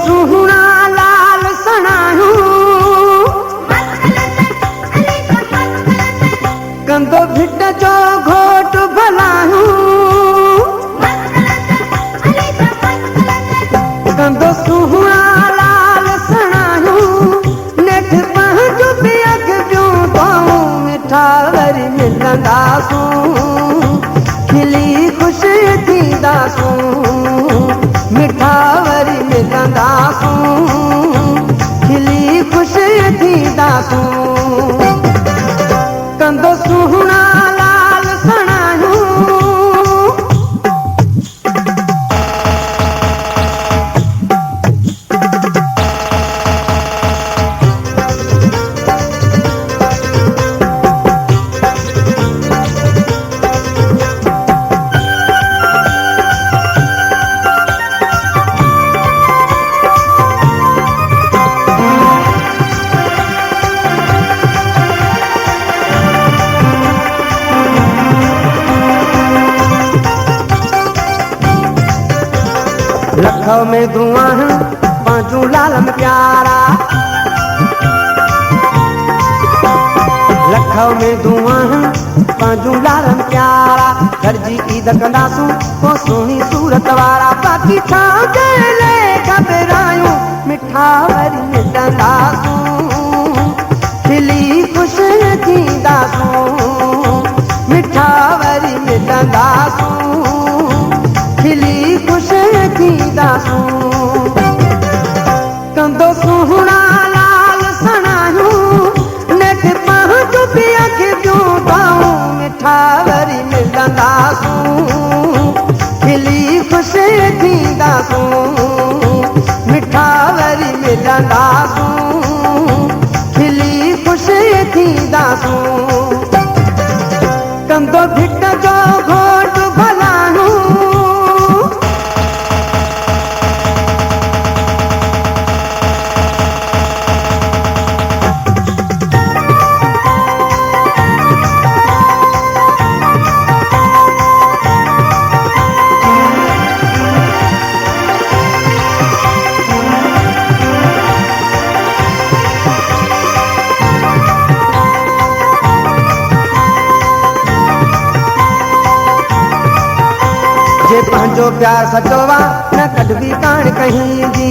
सुहना लाल सणायूं कंदो भिट जो घोट भलायूं कंदो सुहना लाल सणायूं नेठ पंहिंजो बि अॻियूं तूं मिठा वरी मिलंदासूं खिली ख़ुशि थींदासूं मिठा वरी मिलंदासूं खिली ख़ुशि थींदासूं कंदो सुहना लाल सणायूं लखों में धुआं पांचू लालम प्यारा लखों में धुआं पांचू लालम प्यारा गरजी ईद कंदासूं को सोनी सूरत वारा बाकी छा ले घबरायूं मिठा वरी मिलंदासूं खिली ख़ुशि थींदासूं मिठा वरी मिलंदासूं खिली ख़ुशि थींदासूं कंदो सुहना लाल सणायूं नेठ पंहिंजो बि अॻियूं तूं मिठा वरी मिलंदासूं खिली ख़ुशि थींदासूं मिठा वरी मिलंदासूं खिली ख़ुशि थींदासूं कंदो भिट जो घोट भलायूं जे पंहिंजो प्यार सचो वा न कॾबी कान कहीं जी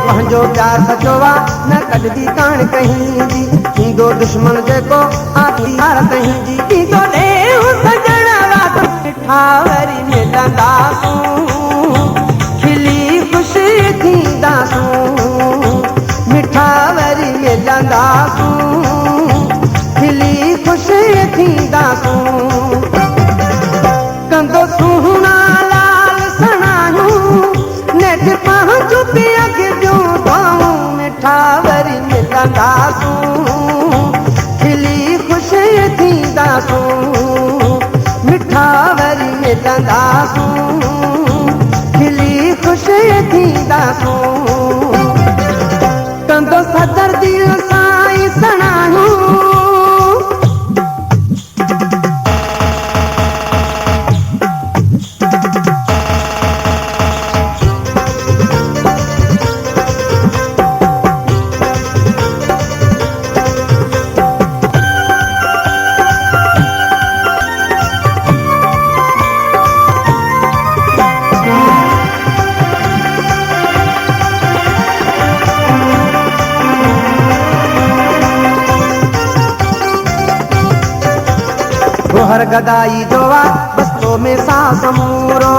पंहिंजो प्यार सचो वा न कॾबी कान कहीं जी ईंदो दुश्मन जेको आखी हार कहीं जी ईंदो ॾेहु सजण रात मिठा वरी मिलंदासूं खिली ख़ुशि थींदासूं मिठा वरी मिलंदासूं खिली ख़ुशि थींदासूं कंदो सुहना लाल सणायूं नेठ पंहिंजो बि अॻियूं तूं मिठा वरी मिलंदासूं खिली ख़ुशि थींदासूं मिठा वरी मिलंदासूं खिली ख़ुशि थींदासूं कंदो सदर दिल सां सणायूं गोहर गदाई जोवा बस्तो में सांस मूरो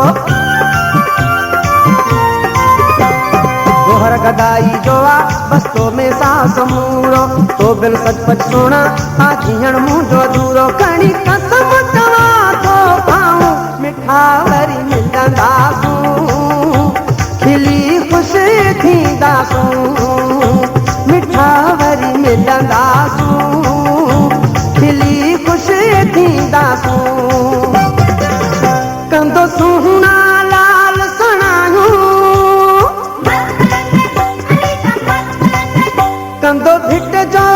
गोहर गदाई जोवा बस्तो में सांस मूरो तो बिन सचपच सोना आखियण मुंहिंजो अधूरो खणी कसम तवा तो खाऊं मिठा वरी मिलंदासूं खिली ख़ुशि थींदासूं मिठा वरी मिलंदासूं खिली ख़ुशि थींदासूं कंदो सुहना लाल सणायूं कंदो भिट जो